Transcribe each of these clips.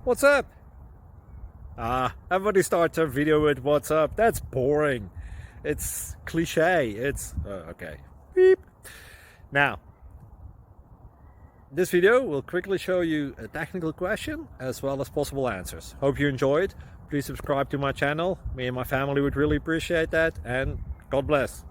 What's up? Everybody starts their video with what's up. That's boring. It's cliche. It's okay. Beep. Now, this video will quickly show you a technical question as well as possible answers. Hope you enjoyed. Please subscribe to my channel. Me and my family would really appreciate that, and God bless.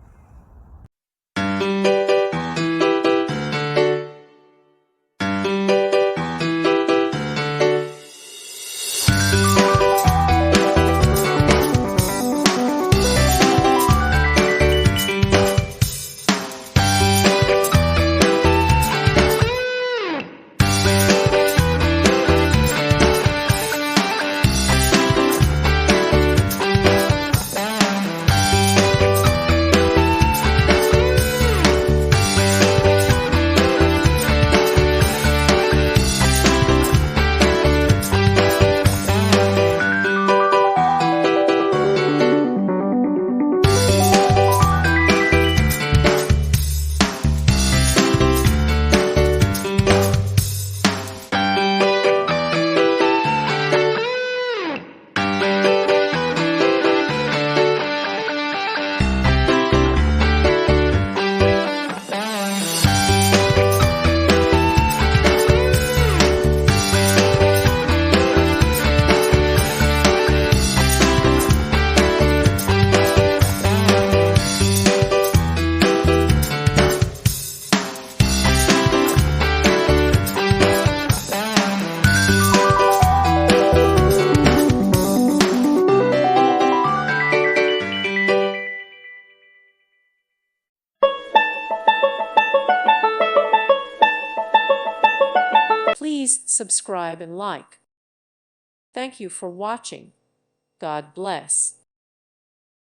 Please subscribe and like. Thank you for watching. God bless.